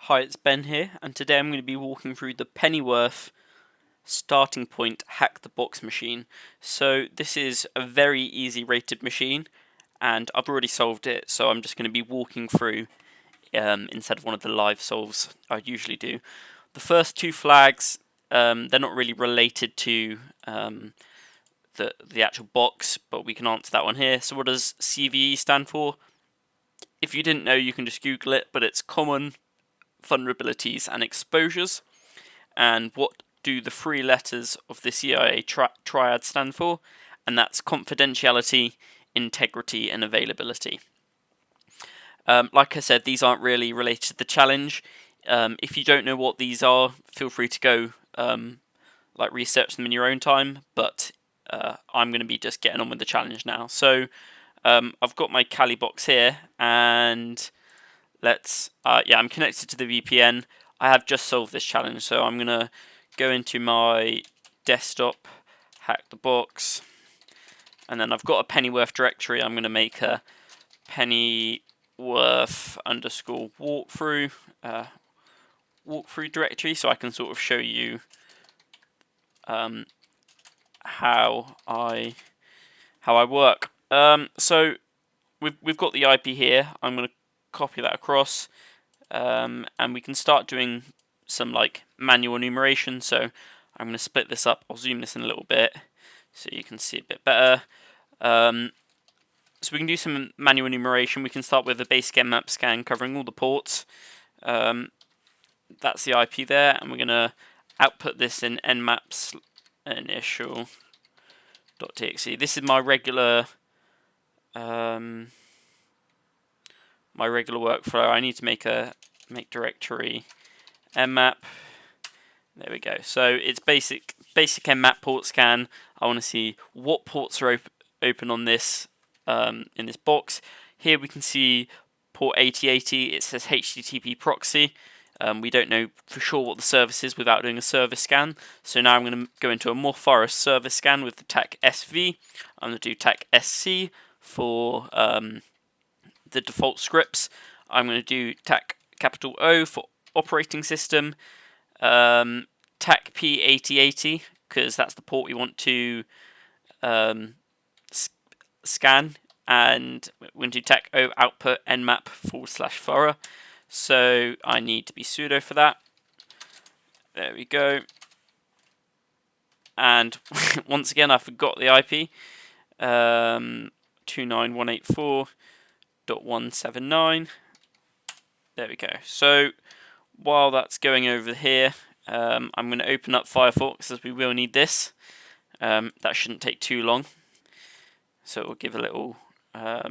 Hi, it's Ben here, and today I'm going to be walking through the Pennyworth starting point hack the box machine. So this is a very easy rated machine, and I've already solved it, so I'm just going to be walking through instead of one of the live solves I usually do. The first two flags, they're not really related to the actual box, but we can answer that one here. So what does CVE stand for? If you didn't know, you can just Google it, but it's common vulnerabilities and exposures. And what do the three letters of the CIA triad stand for? And that's confidentiality, integrity, and availability. Like I said, these aren't really related to the challenge. If you don't know what these are, feel free to go research them in your own time. But I'm going to be just getting on with the challenge now. So I've got my Kali box here, and I'm connected to the VPN. I have just solved this challenge, so I'm gonna go into my desktop, hack the box, and then I've got a Pennyworth directory. I'm gonna make a Pennyworth underscore walkthrough directory, so I can sort of show you how I work. So we've got the IP here. I'm gonna copy that across. And we can start doing some manual enumeration. So I'm going to split this up. I'll zoom this in a little bit so you can see a bit better. So we can do some manual enumeration. We can start with a basic nmap scan covering all the ports. That's the IP there, and we're going to output this in nmaps initial.txt. This is my regular workflow. I need to make directory nmap. There we go. So it's basic nmap port scan. I want to see what ports are open on this in this box. Here we can see port 8080. It says HTTP proxy. We don't know for sure what the service is without doing a service scan. So now I'm going to go into a more thorough service scan with the TAC SV. I'm going to do TAC SC for the default scripts. I'm going to do TAC capital O for operating system, TAC P8080 because that's the port we want to scan, and we're going to do TAC O output nmap /thorough. So I need to be sudo for that. There we go. And once again, I forgot the IP. 29184.179. There we go. So while that's going over here, I'm going to open up Firefox as we will need this. That shouldn't take too long. So we'll give a little. So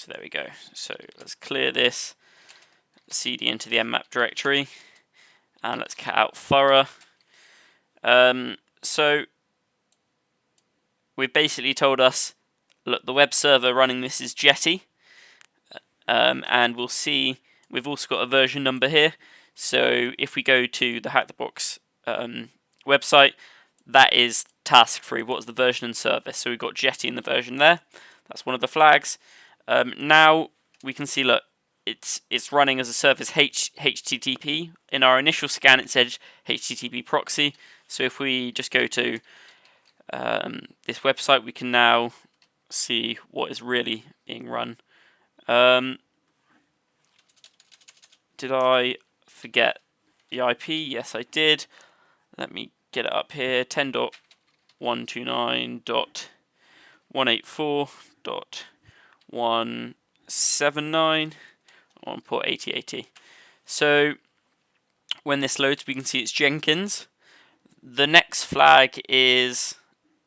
there we go. So let's clear this. CD into the nmap directory, and let's cat out thorough. So we've basically told us, look, the web server running this is Jetty, and we'll see we've also got a version number here. So if we go to the Hack the Box website, that is task 3. What's the version and service? So we've got Jetty in the version there. That's one of the flags. Now we can see, look, it's running as a service HTTP. In our initial scan, it said HTTP proxy. So if we just go to this website, we can now see what is really being run. Did I forget the IP? Yes, I did. Let me get it up here. 10.129.184.179 on port 8080. So when this loads, we can see it's Jenkins. The next flag is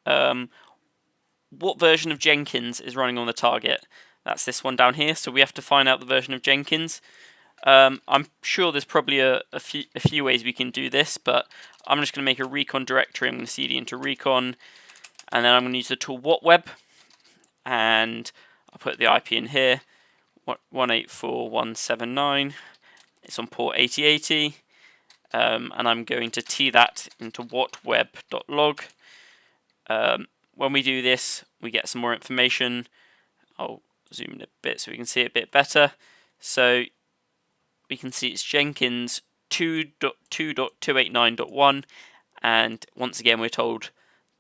what version of Jenkins is running on the target. That's this one down here. So we have to find out the version of Jenkins. I'm sure there's probably a few ways we can do this, but I'm just going to make a recon directory. I'm going to cd into recon, and then I'm going to use the tool whatweb, and I'll put the IP in here. 184.179. It's on port 8080, and I'm going to tee that into whatweb.log. When we do this, we get some more information. I'll zoom in a bit so we can see it a bit better. So we can see it's Jenkins 2.2.289.1, and once again we're told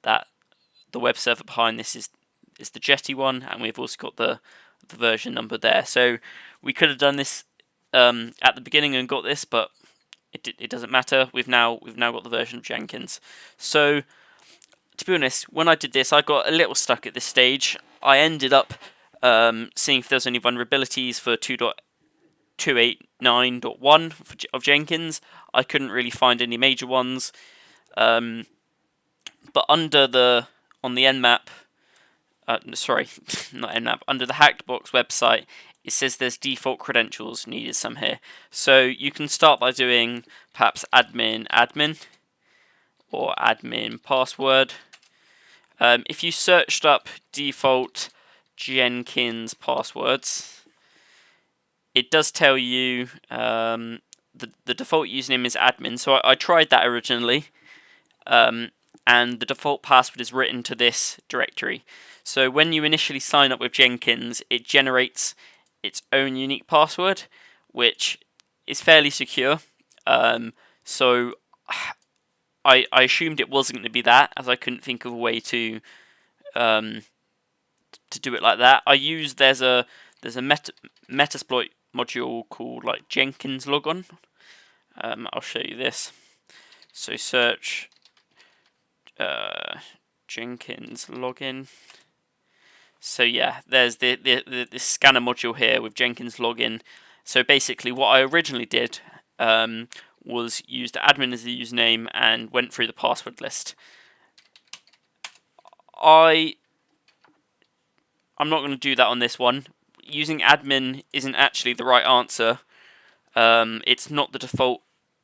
that the web server behind this is the Jetty one, and we've also got the version number there. So we could have done this at the beginning and got this, but it doesn't matter. We've now got the version of Jenkins. So to be honest, when I did this, I got a little stuck at this stage. I ended up seeing if there's any vulnerabilities for 2.289.1 of Jenkins. I couldn't really find any major ones, but under the nmap, sorry, not nmap, under the Hackbox website, it says there's default credentials needed some here. So you can start by doing perhaps admin or admin password. If you searched up default Jenkins passwords, it does tell you the default username is admin. So I tried that originally, and the default password is written to this directory. So when you initially sign up with Jenkins, it generates its own unique password, which is fairly secure. So I assumed it wasn't going to be that, as I couldn't think of a way to do it like that. There's a Metasploit module called like Jenkins logon. I'll show you this. So search Jenkins login. So yeah, there's the scanner module here with Jenkins login. So basically, what I originally did was used admin as the username and went through the password list. I'm not going to do that on this one. Using admin isn't actually the right answer. It's not the default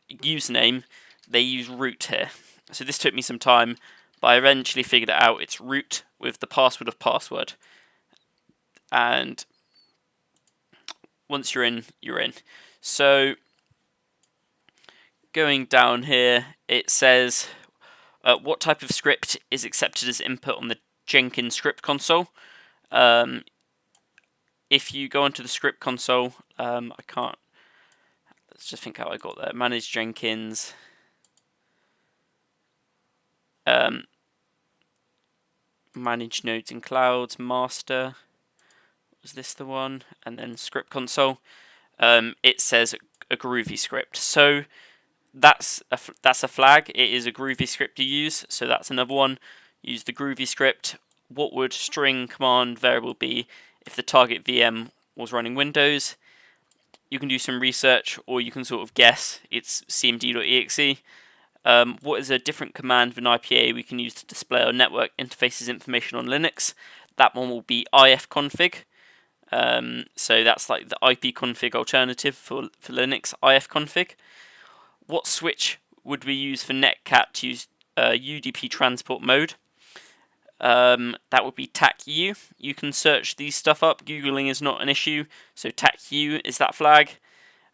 username. They use root here. So this took me some time, but I eventually figured it out. It's root with the password of password. And once you're in, you're in. So going down here, it says what type of script is accepted as input on the Jenkins script console. If you go onto the script console, let's just think how I got there. Manage Jenkins. Manage nodes and clouds, master. Was this the one? And then script console. It says a Groovy script. So that's a flag. It is a Groovy script to use. So that's another one. Use the Groovy script. What would string command variable be if the target VM was running Windows? You can do some research, or you can sort of guess. It's cmd.exe. What is a different command than IPA we can use to display our network interfaces information on Linux? That one will be ifconfig. So that's like the ipconfig alternative for Linux, ifconfig. What switch would we use for netcat to use UDP transport mode? That would be TACU. You can search these stuff up. Googling is not an issue. So TACU is that flag.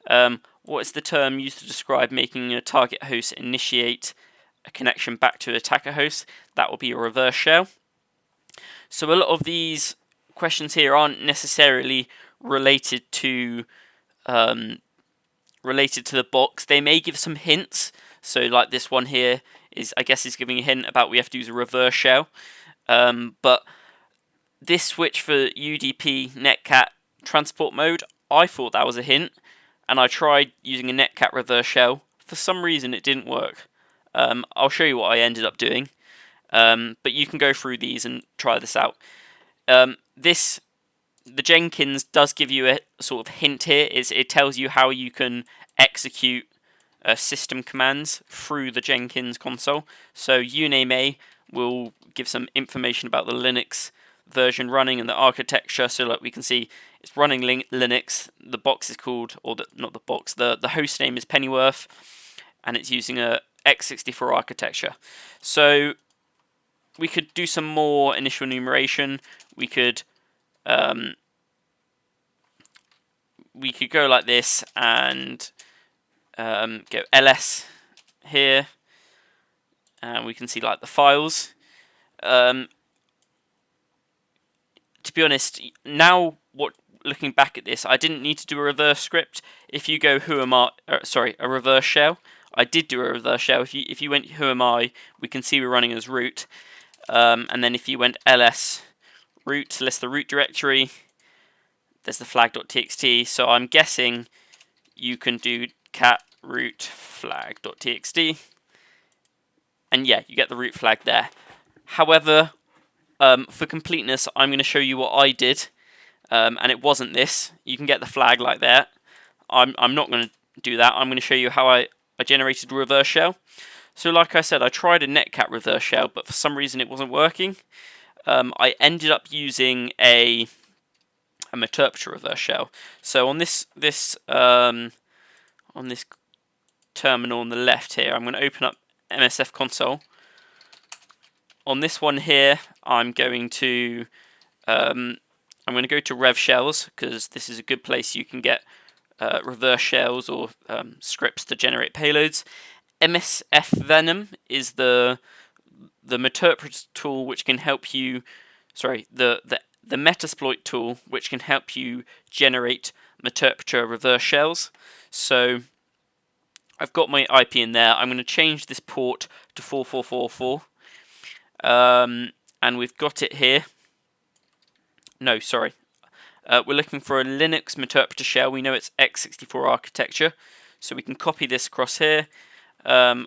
What is the term used to describe making a target host initiate a connection back to an attacker host? That will be a reverse shell. So a lot of these questions here aren't necessarily related to the box. They may give some hints. So like this one here is giving a hint about we have to use a reverse shell. But this switch for UDP netcat transport mode, I thought that was a hint, and I tried using a netcat reverse shell. For some reason it didn't work. I'll show you what I ended up doing, but you can go through these and try this out. The Jenkins does give you a sort of hint here. It tells you how you can execute system commands through the Jenkins console. So uname will give some information about the Linux version running and the architecture. So like we can see it's running Linux. The box is called, the host name is Pennyworth, and it's using a x64 architecture. So we could do some more initial enumeration. We could go like this and go ls here, and we can see like the files. To be honest, now what looking back at this, I didn't need to do a reverse script. If you go who am I, a reverse shell. I did do a reverse shell. If you went who am I, we can see we're running as root. And then if you went ls root to list the root directory, there's the flag.txt. So I'm guessing you can do cat root flag.txt, and yeah, you get the root flag there. However, for completeness, I'm going to show you what I did, and it wasn't this. You can get the flag like that. I'm not going to do that. I'm going to show you how I generated a reverse shell. So like I said, I tried a netcat reverse shell, but for some reason it wasn't working. I ended up using a interpreter reverse shell. So on this terminal on the left here, I'm going to open up MSF console. On this one here, I'm going to go to rev shells, because this is a good place you can get reverse shells or scripts to generate payloads. MSF Venom is the Meterpreter tool which can help you, the Metasploit tool which can help you generate Meterpreter reverse shells. So I've got my IP in there. I'm going to change this port to 4444. And we've got it here. No, sorry. We're looking for a Linux Meterpreter shell. We know it's x64 architecture, so we can copy this across here. I'm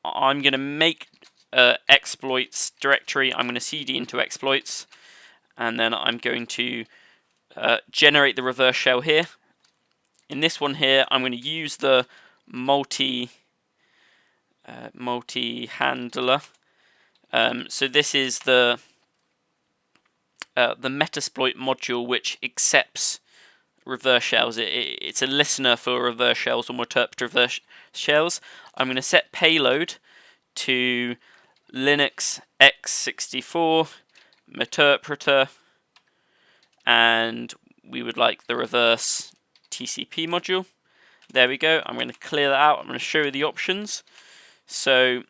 going to make exploits directory. I'm going to cd into exploits, and then I'm going to generate the reverse shell here. In this one here, I'm going to use the multi-handler. So this is the Metasploit module which accepts reverse shells. It's a listener for reverse shells or Meterpreter reverse shells. I'm going to set payload to Linux x64 Meterpreter, and we would like the reverse TCP module. There we go. I'm going to clear that out. I'm going to show you the options. So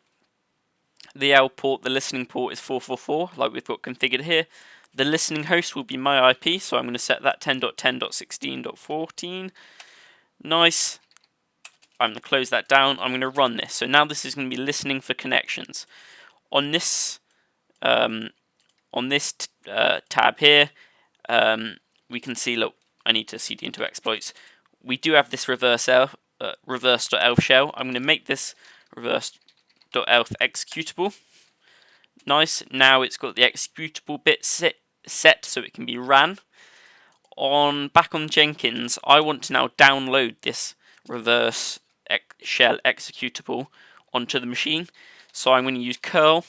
the L port, the listening port, is 444, like we've got configured here. The listening host will be my IP, so I'm going to set that 10.10.16.14. Nice. I'm going to close that down. I'm going to run this. So now this is going to be listening for connections. On this tab here, we can see, look, I need to cd into exploits. We do have this reverse.elf shell. I'm going to make this reverse.elf executable. Nice. Now it's got the executable bit set so it can be ran. Back on Jenkins, I want to now download this reverse shell executable onto the machine. So I'm going to use curl.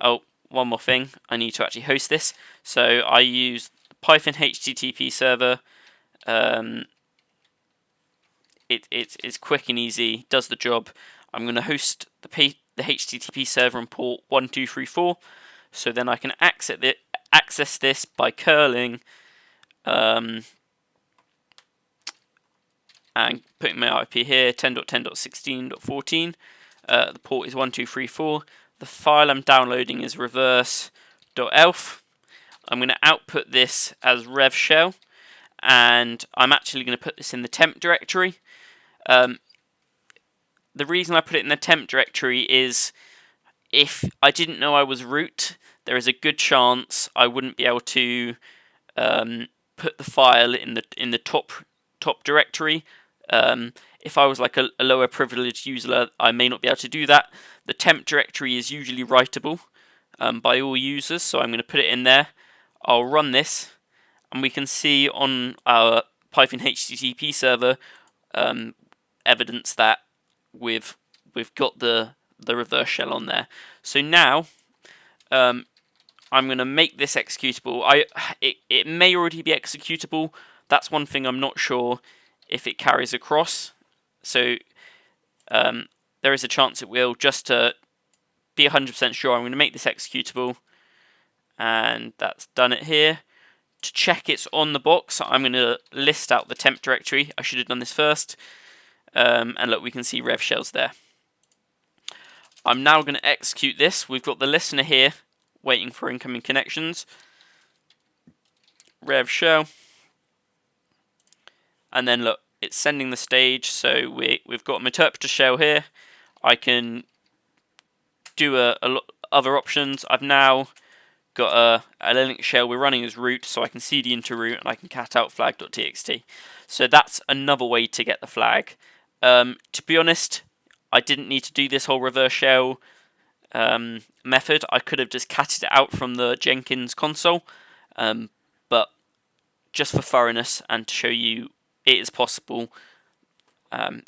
Oh, one more thing. I need to actually host this. So I use Python HTTP server. It's quick and easy, does the job. I'm going to host the HTTP server on port 1234, so then I can access this by curling and putting my IP here, 10.10.16.14. The port is 1234. The file I'm downloading is reverse.elf. I'm going to output this as rev shell, and I'm actually going to put this in the temp directory. The reason I put it in the temp directory is if I didn't know I was root, there is a good chance I wouldn't be able to put the file in the top directory. If I was like a lower privileged user, I may not be able to do that. The temp directory is usually writable by all users, so I'm going to put it in there. I'll run this, and we can see on our Python HTTP server evidence that we've got the reverse shell on there. So now I'm going to make this executable. It may already be executable. That's one thing I'm not sure if it carries across. So there is a chance it will. Just to be 100% sure, I'm going to make this executable, and that's done it here. To check it's on the box, I'm going to list out the temp directory. I should have done this first. And look, we can see rev shells there. I'm now going to execute this. We've got the listener here waiting for incoming connections. Rev shell. and then look, it's sending the stage. So we've got an interpreter shell here. I can do a lot other options. I've now got a Linux shell we're running as root, so I can cd into root and I can cat out flag.txt. So that's another way to get the flag. To be honest, I didn't need to do this whole reverse shell method. I could have just catted it out from the Jenkins console, but just for thoroughness and to show you it is possible,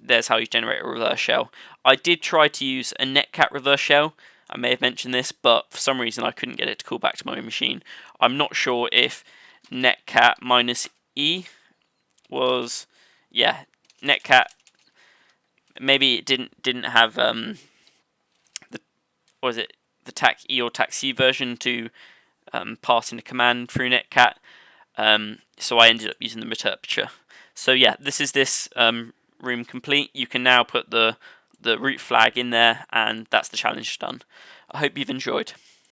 there's how you generate a reverse shell. I did try to use a netcat reverse shell. I may have mentioned this, but for some reason I couldn't get it to call back to my own machine. I'm not sure if netcat -e was, yeah, netcat. Maybe it didn't have the, was it the TAC-E or TAC-C version to pass in a command through netcat. So I ended up using the interpreter. So yeah, this is this room complete. You can now put the root flag in there, and that's the challenge done. I hope you've enjoyed.